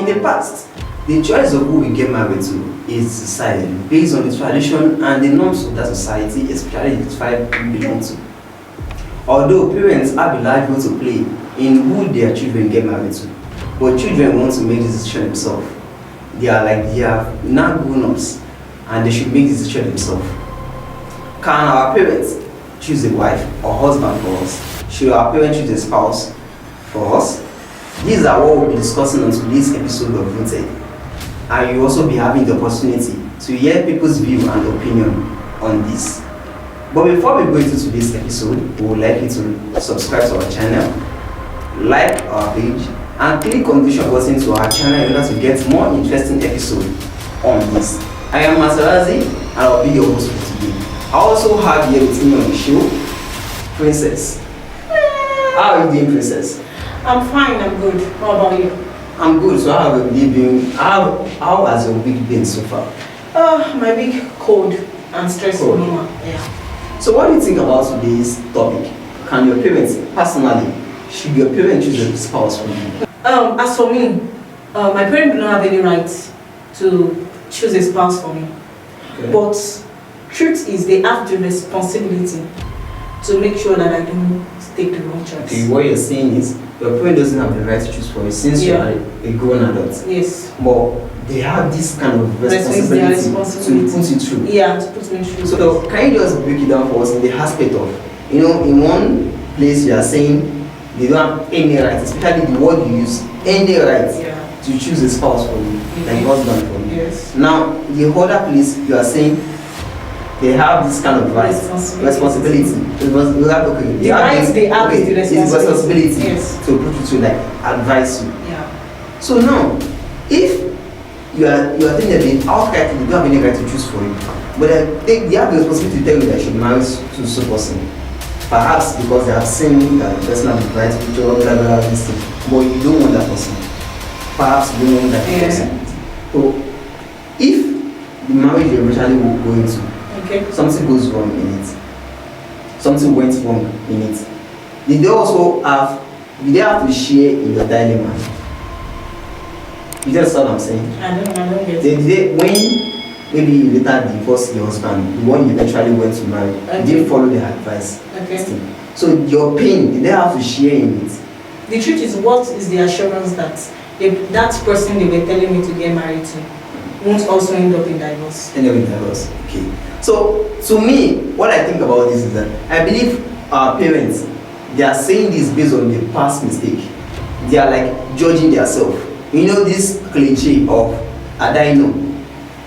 in the past, the choice of who we get married to is decided based on the tradition and the norms of that society, especially the tribe we belong to. Although parents have a large role to play in who their children get married to, but children want to make the decision themselves. They are now grown-ups and they should make the decision themselves. Can our parents choose a wife or husband for us? Should our parents choose a spouse for us? These are what we'll be discussing on today's episode of Rooted. And you'll also be having the opportunity to hear people's view and opinion on this. But before we go into today's episode, we would like you to subscribe to our channel, like our page, and click on the short button to our channel in order to get more interesting episodes on this. I am Matarazzee and I'll be your host for today. I also have here with me on the show, Princess. How are you doing, Princess? I'm fine, I'm good. How about you? I'm good. So how have you been? How has your week been so far? My week cold and stressful. Yeah. So what do you think about today's topic? Can your parents, personally, should your parents choose a spouse for you? As for me, my parents do not have any right to choose a spouse for me. Okay. But truth is, they have the responsibility to make sure that I don't take the wrong choice. Okay, what you're saying is your parent doesn't have the right to choose for you since you are a grown adult. Yes. But they have this kind of responsibility to put you through. Yeah, to put me through. So can you just break it down for us in the aspect of, in one place you are saying they don't have any right, especially the word you use, any right to choose a spouse for you, like husband for you. Yes. Now, the other place you are saying they have this kind of right, responsibility. They have the responsibility to put you to advise you. Yeah. So now, if you are thinking outright, you don't have any right to choose for you, but they have the responsibility to tell you that you should marry to so person. Perhaps because they have seen that the person has the right to blah blah blah this thing, but you don't want that person. Perhaps you don't want that person. So if the marriage you eventually will go into, something goes wrong in it, something went wrong in it, did they have to share in your dilemma? You just what I'm saying? I don't get it. Did when maybe you later divorced your husband, the one you eventually went to marry, you didn't follow their advice? Okay. So your pain, did they have to share in it? The truth is, what is the assurance that that person they were telling me to get married to won't also end up in divorce? End up in divorce, okay. So to me, what I think about this is that I believe our parents, they are saying this based on their past mistake. They are judging themselves. You know this cliche of I know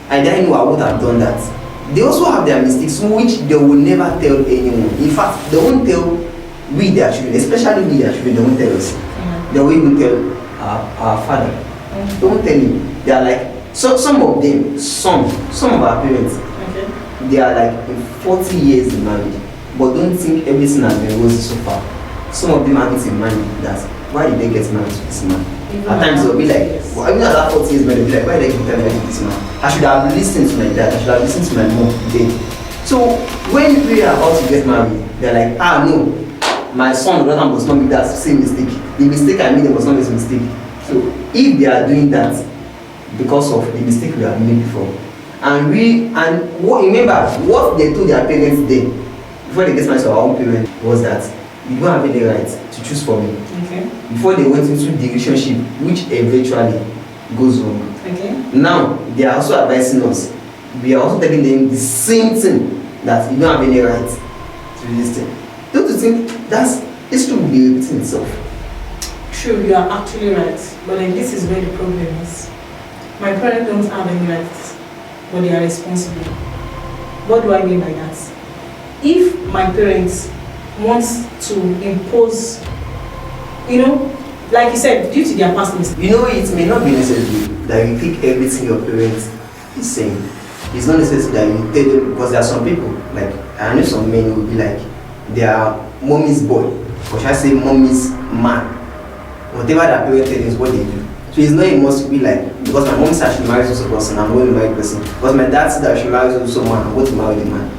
I would have done that. They also have their mistakes which they will never tell anyone. In fact, they won't tell their children, especially their children, they won't tell us. They won't even tell our father. They won't tell him. They are some of them, some of our parents, they are 40 years in marriage, but don't think everything has been rosy so far. Some of them have it in mind that why did they get married to this man? At times they'll be like, well, even at that 40 years, they'll be like, why did I get married to this man? I should have listened to my dad, I should have listened to my mom today. So when we are about to get married, they're like, no, my son must not make that same mistake. The mistake I made was not his mistake. So if they are doing that because of the mistake we have made before, remember what they told their parents then, before they get married to our own parents, was that you don't have any right to choose for me. Okay. Before they went into the relationship, which eventually goes wrong. Okay. Now they are also advising us. We are also telling them the same thing, that you don't have any right to this thing. Don't you think history will be repeating itself? True, you are actually right. But then this is where the problem is. My parents don't have any rights, but they are responsible. What do I mean by that? If my parents want to impose, like you said, due to their past mistakes. It may not be necessary that you take everything your parents is saying. It's not necessary that you tell them, because there are some people, I know some men who will be like, they are mommy's boy, or should I say mommy's man. Whatever their parents tell them is what they do. So it's not a must be because my mom said I should marry such a person, I'm going to marry a person. Because my dad said I should marry someone, I'm going to marry the man.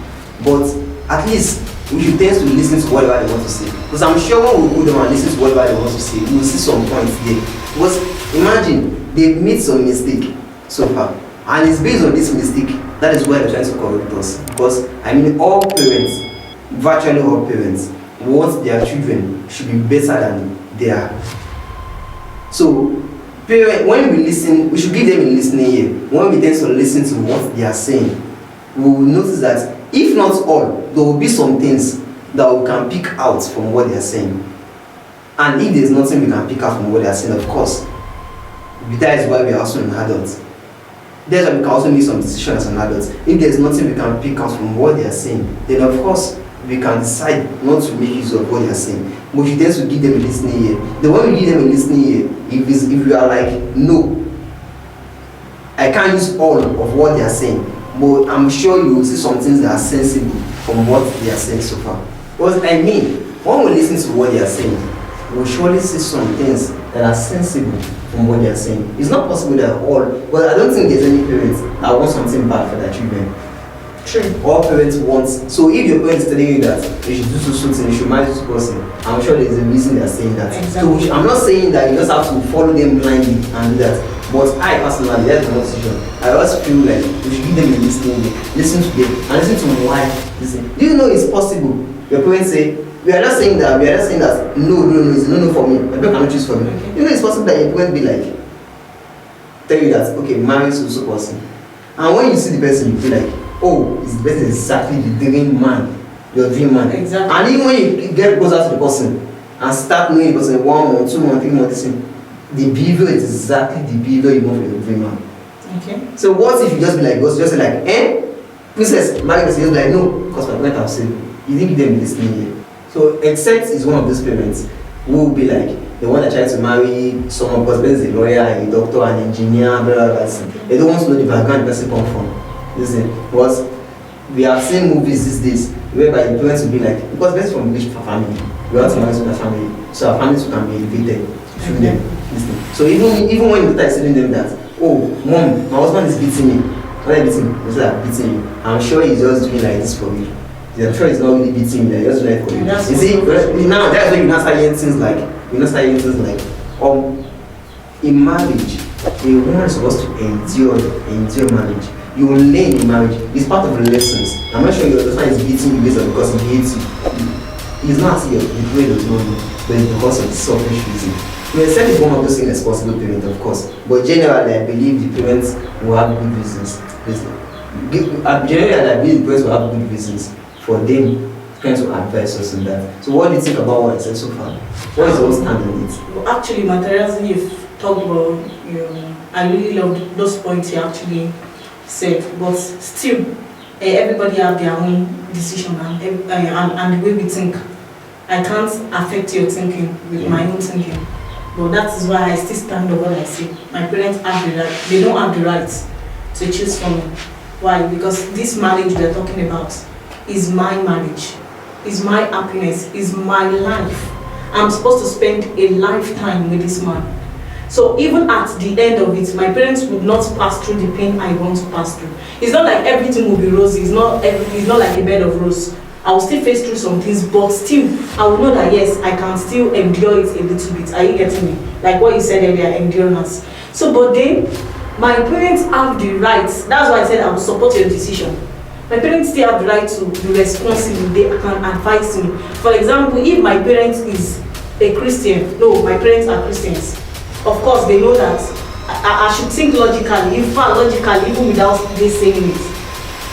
But at least we should tend to listen to whatever they want to say. Because I'm sure when we put them and listen to whatever they want to say, we will see some points there. Because imagine they've made some mistake so far, and it's based on this mistake that is why they're trying to correct us. Because I mean, all parents, virtually all parents, want their children should be better than they are. So when we listen, we should give them a listening ear. When we tend to listen to what they are saying, we will notice that if not all, there will be some things that we can pick out from what they are saying. And if there's nothing we can pick out from what they are saying, of course, that is why we are also an adult. That's why we can also make some decisions as an adult. If there's nothing we can pick out from what they are saying, then of course we can decide not to make use of what they are saying. But we tend to give them a listening ear. The one we give them a listening ear, if we are like, no, I can't use all of what they are saying, but I'm sure you will see some things that are sensible from what they are saying so far. Because I mean, when we listen to what they are saying, we'll surely see some things that are sensible from what they are saying. It's not possible that all, but I don't think there's any parents that want something bad for their children. True. All parents want. So if your parents telling you that you should do something, you should marry this person, I'm sure there's a reason they're saying that. Exactly. So I'm not saying that you just have to follow them blindly and do that. But I personally, that's my decision. I always feel like we should give them a listening, listen to them, and listen to why. Listen. Do you know it's possible? Your parents say, we are not saying that, no, it's no for me. My parents cannot choose for me. Okay. You know it's possible that your parents be like, tell you that, okay, marry so person. And when you see the person, you feel like, oh, this person is exactly the dream man, your dream man. Exactly. And even when you get closer to the person and start knowing the person 1 month, 2 months, 3 months, the behavior is exactly the behavior you want for your dream man. Okay. So what if you just be like, just say like, princess, marry person, just be like, no, because my parents have said, you didn't give them listening here. So except is one of those parents who will be like the one that tries to marry someone because there's a lawyer, a doctor, an engineer, blah blah blah. They don't want to know the background the person come from. Listen, because we have seen movies these days whereby the parents will be like, because that's from rich family, we want to marry with a family, so our families can be elevated through them. Listen. So even when you start telling them that, oh mom, my husband is beating me, why are you beating me? He's like beating you. I'm sure he's just doing like this for you. I'm sure he's not really beating you, just doing it for you. You see, now that's when you not start hearing things like, in marriage, a woman is supposed to endure marriage. You will learn in marriage. It's part of the lessons. I'm not sure your husband is beating you because he hates you. It's not as if the way does not know, but it's because of the selfish reason. The second is one of those irresponsible parents, of course. But generally, I believe the parents will have good reasons. Generally, I believe the parents will have good reasons for them trying to advise us on that. So what do you think about what I said so far? What is your stand on it? Well, actually, Matarazzee, you've talked about, I really loved those points you actually said, but still, everybody have their own decision and the way we think. I can't affect your thinking with my own thinking, but that is why I still stand on what I say. My parents have the right, they don't have the right to choose for me. Why? Because this marriage we are talking about is my marriage, is my happiness, is my life. I'm supposed to spend a lifetime with this man. So even at the end of it, my parents would not pass through the pain I want to pass through. It's not like everything will be rosy. It's not like a bed of roses. I will still face through some things, but still, I will know that yes, I can still endure it a little bit. Are you getting me? Like what you said earlier, endurance. So, but then, my parents have the right. That's why I said I will support your decision. My parents still have the right to be responsible. They can advise me. For example, if my parents is a Christian, no, my parents are Christians. Of course, they know that I should think logically, in fact, logically, even without they saying it,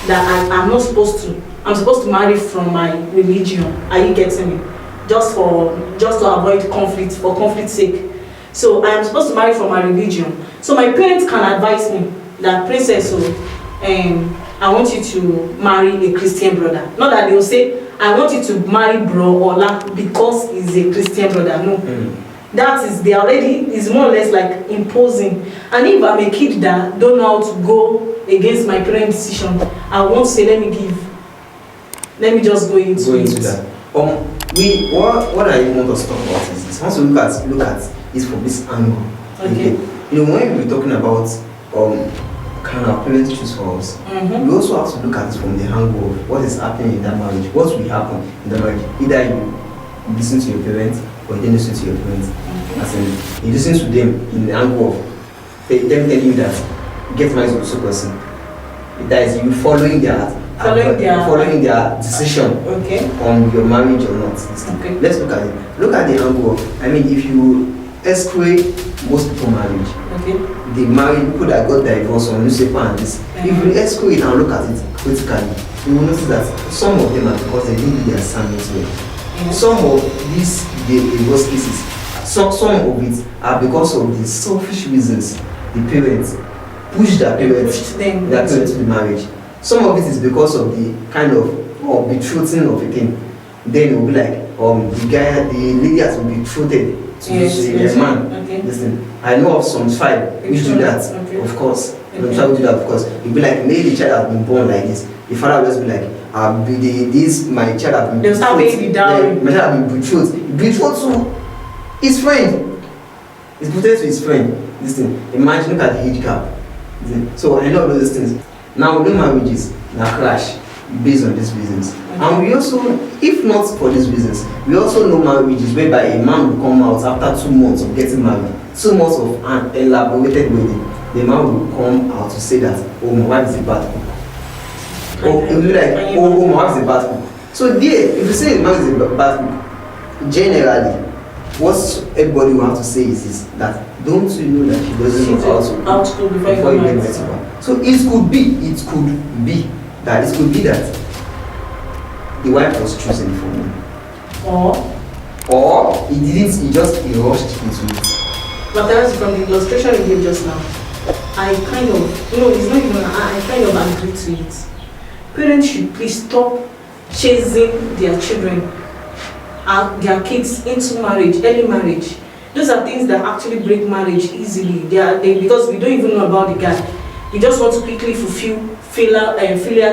that I'm supposed to marry from my religion. Are you getting me? Just to avoid conflict, for conflict's sake. So I am supposed to marry from my religion. So my parents can advise me that, princess, I want you to marry a Christian brother. Not that they will say, I want you to marry bro Ola because he's a Christian brother. No. That is, they already is more or less like imposing. And if I'm a kid that don't know how to go against my parents' decision, I won't say let me just go into that. What I want us to talk about is this. Once we look at it from this angle. Okay. When we're talking about can our parents choose for us? Mm-hmm. We also have to look at it from the angle of what is happening in that marriage. What will happen in the marriage? Either you listen to your parents or you don't listen to your parents. As in, you listen to them in the angle of them telling you that get married to so person. That is you following their decision on your marriage or not. Okay. Let's look at it. Look at the angle of, I mean, if you escalate most people marriage, the married people that got divorced on newspaper and this, if you escalate and look at it critically, you will notice that some of them are because they didn't do their assignments well. Some of these divorce cases, some of it are because of the selfish reasons the parents push their parents to the marriage. Some of it is because of the kind of betrothing of a thing. Then it will be like the lady has been betrothed to a man. Listen, I know of some tribe which do that, of course. Some tribe do that, of course. You'll be like, maybe the child has been born like this. The father will just be like, my child has been betrothed. My child has been betrothed. Betrothed to his friend. He's betrothed to his friend. Listen, imagine, look at the age gap. So I know all those things. Now we know marriages now clash based on these reasons. And we also, if not for these reasons, we also know marriages whereby a man will come out after 2 months of getting married, 2 months of an elaborated wedding. The man will come out to say that, oh, my wife is a bad cook. Or it will be like, oh, my wife is a bad cook. So there, if you say the man is a bad cook, generally, what everybody will have to say is that don't you know that she doesn't know how to cook before you get married to her? So it could be that the wife was chosen for me. Or he rushed into it. But that's from the illustration you gave just now. I kind of, it's not even, I kind of agree to it. Parents should please stop chasing their children, their kids into marriage, early marriage. Those are things that actually break marriage easily. Because we don't even know about the guy. We just want to quickly fulfill filial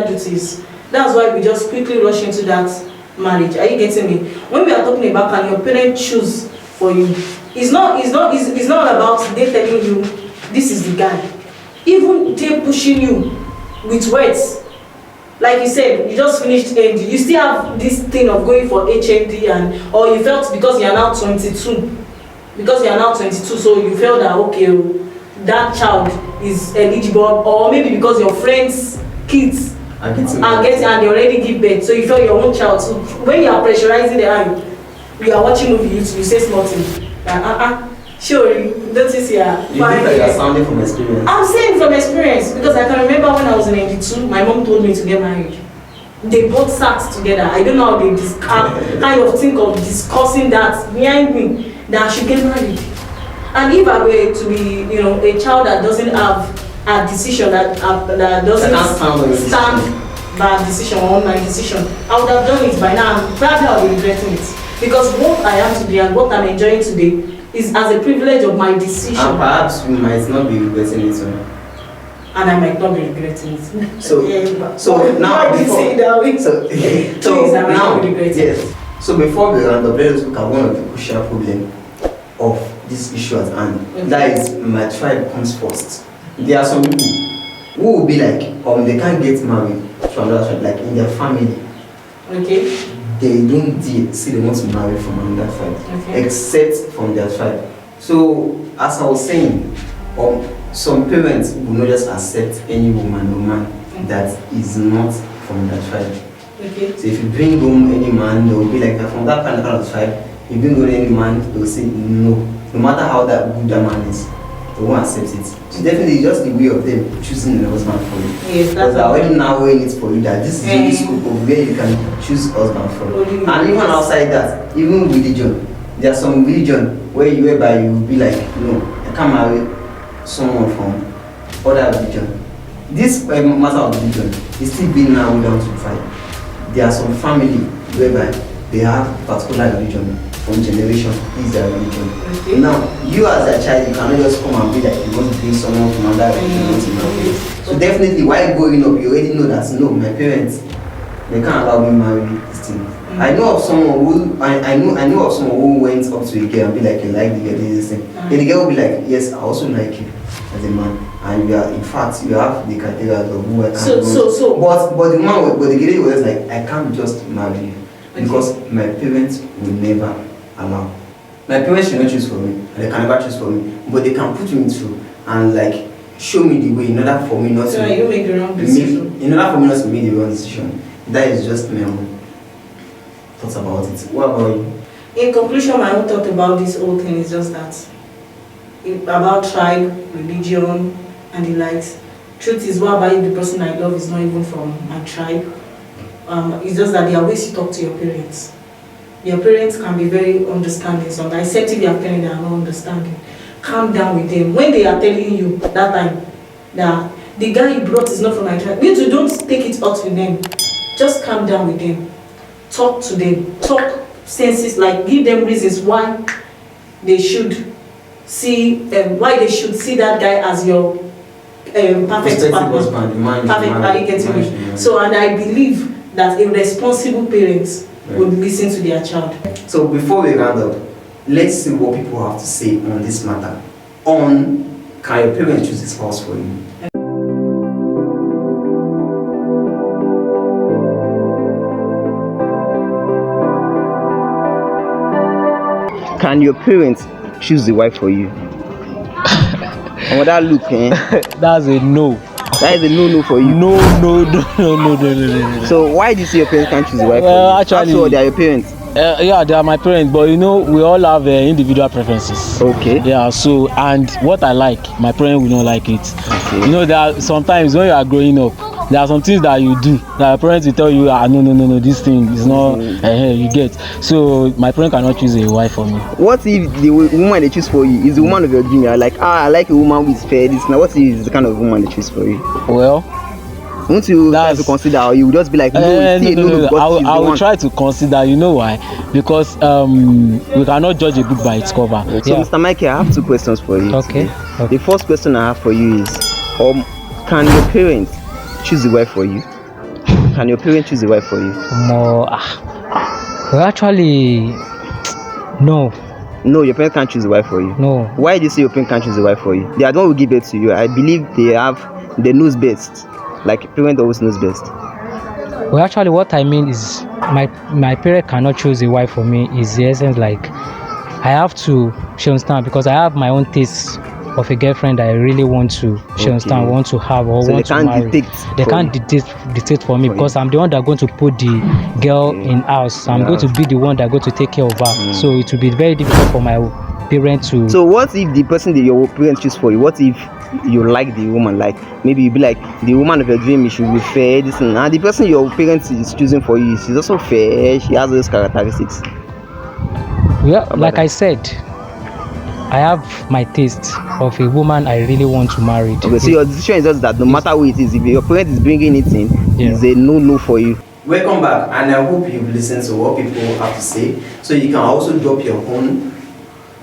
duties. That's why we just quickly rush into that marriage. Are you getting me? When we are talking about can your parents choose for you, it's not about they telling you this is the guy. Even they pushing you with words. Like you said, you just finished AD. You still have this thing of going for HND or you felt because you are now 22. Because you are now 22, so you felt that okay, that child is eligible, or maybe because your friends' kids are getting and they already give birth, so you felt your own child. So when you are pressurizing the eye, you are watching movie, you say something. Sure, don't you see her? You think that you are sounding from experience? I'm saying from experience because I can remember when I was in 92, my mom told me to get married. They both sat together. I don't know how they kind of think of discussing that behind me that I should get married. And if I were to be, a child that doesn't have a decision that doesn't stand by a decision or my decision, I would have done it by now. Probably I would be regretting it because what I am today and what I'm enjoying today is as a privilege of my decision. And perhaps you might not be regretting it. And I might not be regretting it. So now So before we round up, let us look at one of the crucial problems of this issue at hand. That is, my tribe comes first. There are some people who will be like, they can't get married from another tribe, like in their family. Okay. They don't say they want to marry from another tribe, except from their tribe. So, as I was saying, some parents will not just accept any woman or man that is not from their tribe. Okay. So if you bring home any man, they will be like, from that kind of tribe. If you bring home any man, they will say no. No matter how that good that man is, they won't accept it. So definitely just the way of them choosing a husband for you. Yes, because they're already narrowing it for you that this is the scope of where you can choose husband from. And even outside that, even religion, there are some religion whereby you will be like, no, I can't marry someone from other religion. This matter of religion is still being narrowed down to 5. There are some family whereby they have particular religion from generation is their religion. Okay. Now, you as a child, you cannot just come and be like you want to bring someone from another religion to marry. So definitely while growing up, you already know that no, my parents they can't allow me marry this thing. I know of someone who I know of someone who went up to a girl and be like, you like the girl, this thing. Then the girl will be like, yes, I also like you as a man. And you are, in fact, you have the criteria of who I can but the man, but the girl was like, I can't just marry you because my parents will never allow. My parents should not choose for me, and they can never choose for me, but they can put me through and like show me the way in order for me not to. So you make the wrong decision. In order for me not to make the wrong decision. That is just my own thoughts about it. What about you? In conclusion, my own thought about this whole thing is just that about tribe, religion, and the likes. Truth is, whereby the person I love is not even from my tribe. It's just that there are ways you talk to your parents. Your parents can be very understanding, sometimes, except if your parents are not understanding. Calm down with them. When they are telling you that time that the guy you brought is not from my tribe, you too don't take it out with them. Just calm down with them. Talk to them. Talk senses, like give them reasons why they should see that guy as your perfect partner. Perfect, are you getting me? So, and I believe that a responsible parent would listen to their child. So before we round up, let's see what people have to say on this matter. Can your parents choose a spouse for you? Can your parents choose the wife for you? And with that look, That's a no. That is a no for you. No. So why do you say your parents can't choose the wife Well, for you? actually, After all, they are your parents. Yeah, they are my parents, but we all have individual preferences. Okay. Yeah, so, and what I like, my parents will not like it. Okay. There are sometimes when you are growing up, there are some things that you do that your parents will tell you, no, this thing is not, you get. So my parents cannot choose a wife for me. What if the woman they choose for you is the woman of your dream? You're like, I like a woman with fair this. Now, what is the kind of woman they choose for you? Well, won't you try to consider, or you will just be like, no. I will try to consider. You know why? Because we cannot judge a book by its cover. So, Mr. Michael, I have two questions for you. Okay. The first question I have for you is, can your parents choose the wife for you? Can your parents choose the wife for you? Well, actually, no. No, your parents can't choose the wife for you. No. Why do you say your parents can't choose the wife for you? They are the one who give birth to you. I believe they knows best. Like parent always knows best. Well, actually, what I mean is my parent cannot choose a wife for me. Is the essence, like I have to. She understand, because I have my own taste of a girlfriend that I really want to. She understand, want to have or so want to marry. They can't dictate for me because I'm the one that going to put the girl in house. So I'm going to be the one that going to take care of her. So it will be very difficult for my parents to. So what if the person that your parents choose for you? What if you like the woman? Like maybe you be like, the woman of your dream should be fair, this and the person your parents is choosing for you, she's also fair, she has those characteristics. Yeah, like I said, I have my taste of a woman I really want to marry. Okay, so your decision is just that no matter who it is, if your parent is bringing it in, it's a no for you. Welcome back, and I hope you've listened to what people have to say. So you can also drop your own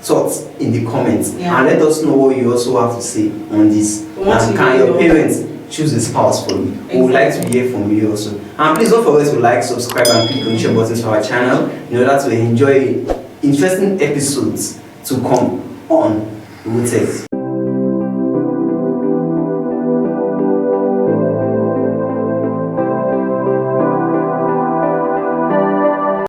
thoughts in the comments and let us know what you also have to say on this. And can your parents choose a spouse for you? We would like to hear from you also. And please don't forget to like, subscribe, and click on the share button to our channel in order to enjoy interesting episodes to come on Rooted.